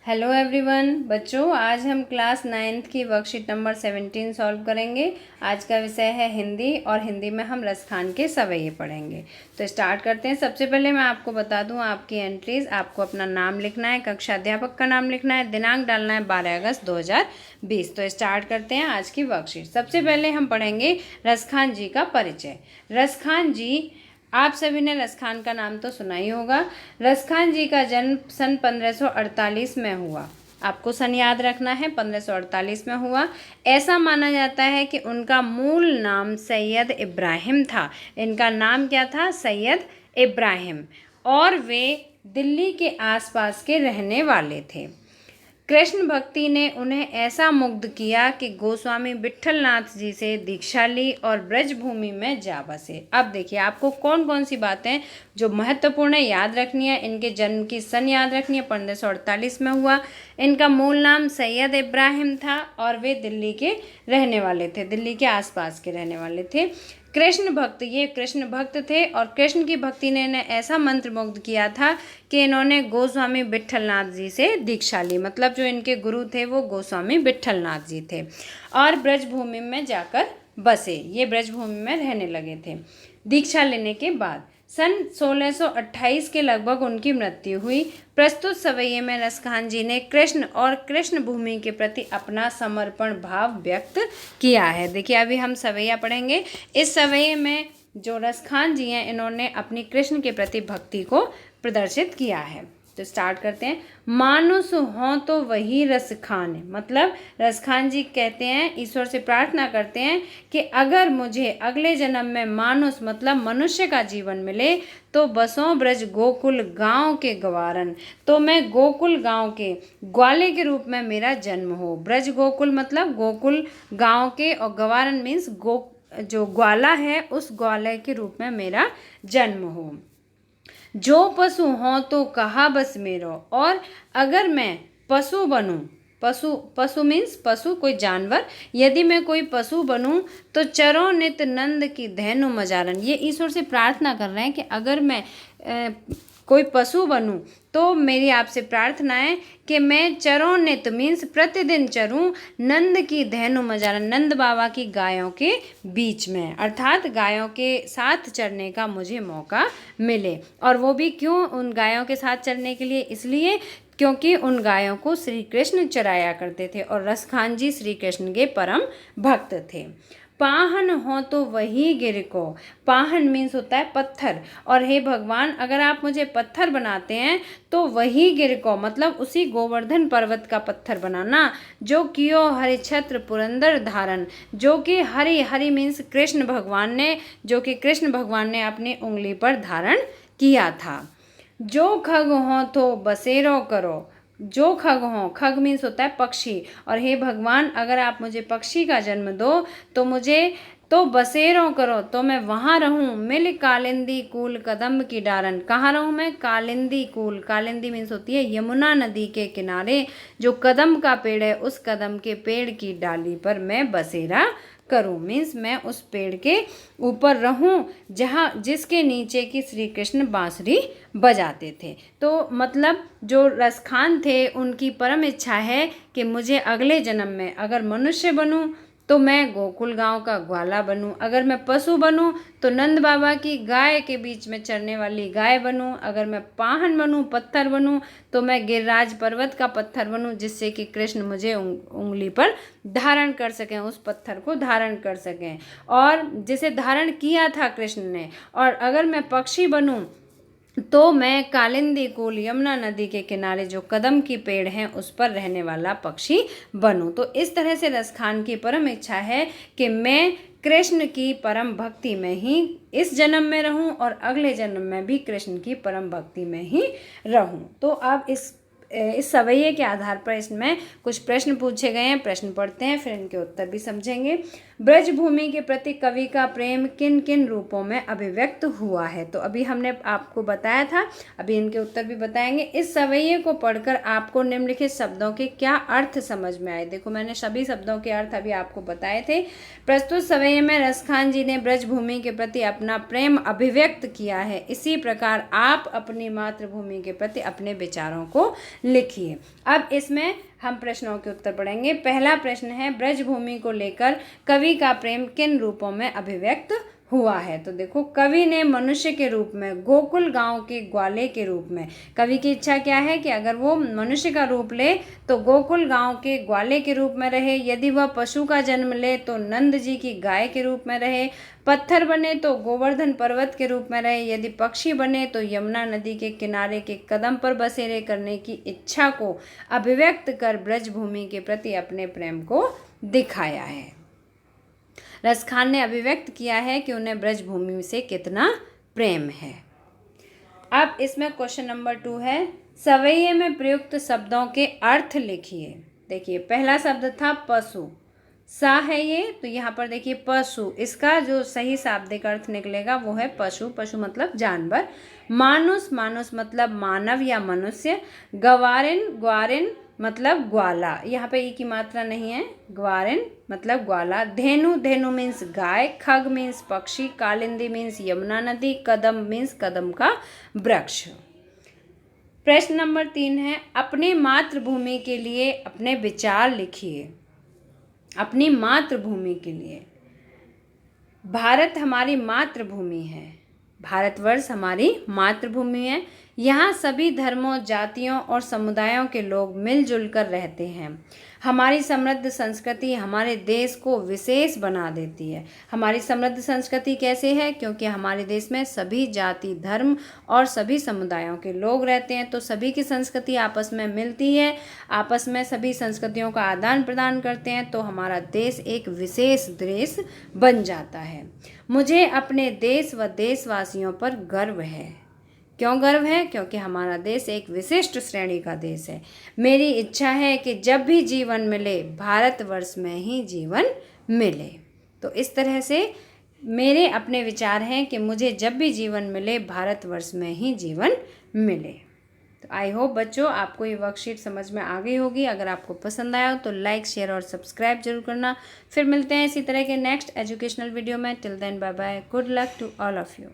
Hello everyone बच्चों, आज हम क्लास 9th की वर्कशीट नंबर 17 सॉल्व करेंगे। आज का विषय है हिंदी और हिंदी में हम रसखान के सवैये पढ़ेंगे। तो स्टार्ट करते हैं। सबसे पहले मैं आपको बता दूं आपकी एंट्रीज। आपको अपना नाम लिखना है, कक्षा अध्यापक का नाम लिखना है, दिनांक डालना है 12 अगस्त 2020। तो स्टार्ट करते हैं आज की वर्कशीट। सबसे पहले हम पढ़ेंगे रसखान जी का परिचय। रसखान जी, आप सभी ने रसखान का नाम तो सुना ही होगा। रसखान जी का जन्म सन 1548 में हुआ। आपको सन याद रखना है, 1548 में हुआ। ऐसा माना जाता है कि उनका मूल नाम सैयद इब्राहिम था। इनका नाम क्या था? सैयद इब्राहिम। और वे दिल्ली के आसपास के रहने वाले थे। कृष्ण भक्ति ने उन्हें ऐसा मुग्ध किया कि गोस्वामी विट्ठलनाथ जी से दीक्षा ली और ब्रजभूमि में जा बसे। अब देखिए, आपको कौन कौन सी बातें जो महत्वपूर्ण है याद रखनी है। इनके जन्म की सन याद रखनी है, 1548 में हुआ। इनका मूल नाम सैयद इब्राहिम था और वे दिल्ली के रहने वाले थे, दिल्ली के आसपास के रहने वाले थे। कृष्ण भक्त, ये कृष्ण भक्त थे और कृष्ण की भक्ति ने इन्हें ऐसा मंत्रमुग्ध किया था कि इन्होंने गोस्वामी विट्ठलनाथ जी से दीक्षा ली। मतलब जो इनके गुरु थे वो गोस्वामी विट्ठलनाथ जी थे और ब्रजभूमि में जाकर बसे। ये ब्रजभूमि में रहने लगे थे। दीक्षा लेने के बाद सन 1628 के लगभग उनकी मृत्यु हुई। प्रस्तुत सवैये में रसखान जी ने कृष्ण और कृष्ण भूमि के प्रति अपना समर्पण भाव व्यक्त किया है। देखिए, अभी हम सवैया पढ़ेंगे। इस सवैये में जो रसखान जी हैं, इन्होंने अपनी कृष्ण के प्रति भक्ति को प्रदर्शित किया है। तो स्टार्ट करते हैं। मानुष हों तो वही रसखान। मतलब रसखान जी कहते हैं, ईश्वर से प्रार्थना करते हैं कि अगर मुझे अगले जन्म में मानुष मतलब मनुष्य का जीवन मिले तो बसों ब्रज गोकुल गांव के गवारन, तो मैं गोकुल गांव के ग्वाले के रूप में मेरा जन्म हो। ब्रज गोकुल मतलब गोकुल गांव के, और गवारन मीन्स जो ग्वाला है उस ग्वाले के रूप में मेरा जन्म हो। जो पशु हों तो कहा बस मेरो, और अगर मैं पशु बनूं, पशु मीन्स पशु कोई जानवर, यदि मैं कोई पशु बनूं तो चरो नित नंद की धैनु मजारन। ये ईश्वर से प्रार्थना कर रहे हैं कि अगर मैं कोई पशु बनूं तो मेरी आपसे प्रार्थना है कि मैं चरों नित मीन्स प्रतिदिन चरूं नंद की धैनु मजारन, नंद बाबा की गायों के बीच में, अर्थात गायों के साथ चरने का मुझे मौका मिले। और वो भी क्यों उन गायों के साथ चरने के लिए? इसलिए क्योंकि उन गायों को श्री कृष्ण चराया करते थे और रसखान जी श्री कृष्ण के परम भक्त थे। पाहन हो तो वही गिर को, पाहन मीन्स होता है पत्थर, और हे भगवान अगर आप मुझे पत्थर बनाते हैं तो वही गिर को मतलब उसी गोवर्धन पर्वत का पत्थर बनाना, जो कियो हरि छत्र पुरंदर धारण, जो कि हरि, हरि मीन्स कृष्ण भगवान ने, जो कि कृष्ण भगवान ने अपनी उंगली पर धारण किया था। जो खग हो तो बसेरो करो, जो खग हों, खग मीन्स होता है पक्षी, और हे भगवान अगर आप मुझे पक्षी का जन्म दो तो मुझे तो बसेरों करो, तो मैं वहाँ रहूँ। मिल कालिंदी कूल कदम्ब की डारन, कहाँ रहूँ मैं? कालिंदी कूल, कालिंदी मीन्स होती है यमुना नदी के किनारे, जो कदम का पेड़ है उस कदम के पेड़ की डाली पर मैं बसेरा करूं, मीन्स मैं उस पेड़ के ऊपर रहूं जहाँ जिसके नीचे की श्री कृष्ण बांसुरी बजाते थे। तो मतलब जो रसखान थे उनकी परम इच्छा है कि मुझे अगले जन्म में अगर मनुष्य बनूं तो मैं गोकुल गांव का ग्वाला बनूं, अगर मैं पशु बनूं तो नंद बाबा की गाय के बीच में चरने वाली गाय बनूं, अगर मैं पाहन बनूं, पत्थर बनूं, तो मैं गिरिराज पर्वत का पत्थर बनूं, जिससे कि कृष्ण मुझे उंगली पर धारण कर सकें, उस पत्थर को धारण कर सकें और जिसे धारण किया था कृष्ण ने। और अगर मैं पक्षी बनूं तो मैं कालिंदी कूल यमुना नदी के किनारे जो कदम की पेड़ हैं उस पर रहने वाला पक्षी बनूं। तो इस तरह से रसखान की परम इच्छा है कि मैं कृष्ण की परम भक्ति में ही इस जन्म में रहूं और अगले जन्म में भी कृष्ण की परम भक्ति में ही रहूं। तो अब इस सवैये के आधार पर इसमें कुछ प्रश्न पूछे गए हैं। प्रश्न पढ़ते हैं, फिर इनके उत्तर भी समझेंगे। ब्रजभूमि के प्रति कवि का प्रेम किन किन रूपों में अभिव्यक्त हुआ है? तो अभी हमने आपको बताया था, अभी इनके उत्तर भी बताएंगे। इस सवैये को पढ़कर आपको निम्नलिखित शब्दों के क्या अर्थ समझ में आए? देखो, मैंने सभी शब्दों के अर्थ अभी आपको बताए थे। प्रस्तुत सवैये में रसखान जी ने ब्रजभूमि के प्रति अपना प्रेम अभिव्यक्त किया है। इसी प्रकार आप अपनी मातृभूमि के प्रति अपने विचारों को लिखिए। अब इसमें हम प्रश्नों के उत्तर पढ़ेंगे। पहला प्रश्न है, ब्रजभूमि को लेकर कवि का प्रेम किन रूपों में अभिव्यक्त हुआ है? तो देखो, कवि ने मनुष्य के रूप में, गोकुल गांव के ग्वाले के रूप में, कवि की इच्छा क्या है कि अगर वो मनुष्य का रूप ले तो गोकुल गांव के ग्वाले के रूप में रहे, यदि वह पशु का जन्म ले तो नंद जी की गाय के रूप में रहे, पत्थर बने तो गोवर्धन पर्वत के रूप में रहे, यदि पक्षी बने तो यमुना नदी के किनारे के कदम पर बसेरे करने की इच्छा को अभिव्यक्त कर ब्रजभूमि के प्रति अपने प्रेम को दिखाया है। रसखान ने अभिव्यक्त किया है कि उन्हें ब्रजभूमि से कितना प्रेम है। अब इसमें क्वेश्चन नंबर 2 है, सवैये में प्रयुक्त शब्दों के अर्थ लिखिए। देखिए, पहला शब्द था पशु, सा है ये, तो यहाँ पर देखिए पशु, इसका जो सही शाब्दिक अर्थ निकलेगा वो है पशु, पशु मतलब जानवर। मानुस, मानुस मतलब मानव या मनुष्य। गवारिन, ग्वारिन मतलब ग्वाला, यहाँ पे ई की मात्रा नहीं है, ग्वारिन मतलब ग्वाला। धेनु, धेनु मीन्स गाय। खग मीन्स पक्षी। कालिंदी मीन्स यमुना नदी। कदम मीन्स कदम का वृक्ष। प्रश्न नंबर 3 है, अपनी मातृभूमि के लिए अपने विचार लिखिए। अपनी मातृभूमि के लिए, भारत हमारी मातृभूमि है, भारतवर्ष हमारी मातृभूमि है। यहाँ सभी धर्मों, जातियों और समुदायों के लोग मिलजुल कर रहते हैं। हमारी समृद्ध संस्कृति हमारे देश को विशेष बना देती है। हमारी समृद्ध संस्कृति कैसे है? क्योंकि हमारे देश में सभी जाति, धर्म और सभी समुदायों के लोग रहते हैं, तो सभी की संस्कृति आपस में मिलती है, आपस में सभी संस्कृतियों का आदान प्रदान करते हैं, तो हमारा देश एक विशेष देश बन जाता है। मुझे अपने देश व देशवासियों पर गर्व है। क्यों गर्व है? क्योंकि हमारा देश एक विशिष्ट श्रेणी का देश है। मेरी इच्छा है कि जब भी जीवन मिले भारतवर्ष में ही जीवन मिले। तो इस तरह से मेरे अपने विचार हैं कि मुझे जब भी जीवन मिले भारतवर्ष में ही जीवन मिले। तो आई होप बच्चों आपको ये वर्कशीट समझ में आ गई होगी। अगर आपको पसंद आया हो तो लाइक, शेयर और सब्सक्राइब जरूर करना। फिर मिलते हैं इसी तरह के नेक्स्ट एजुकेशनल वीडियो में। Till then bye bye, good luck to all of you.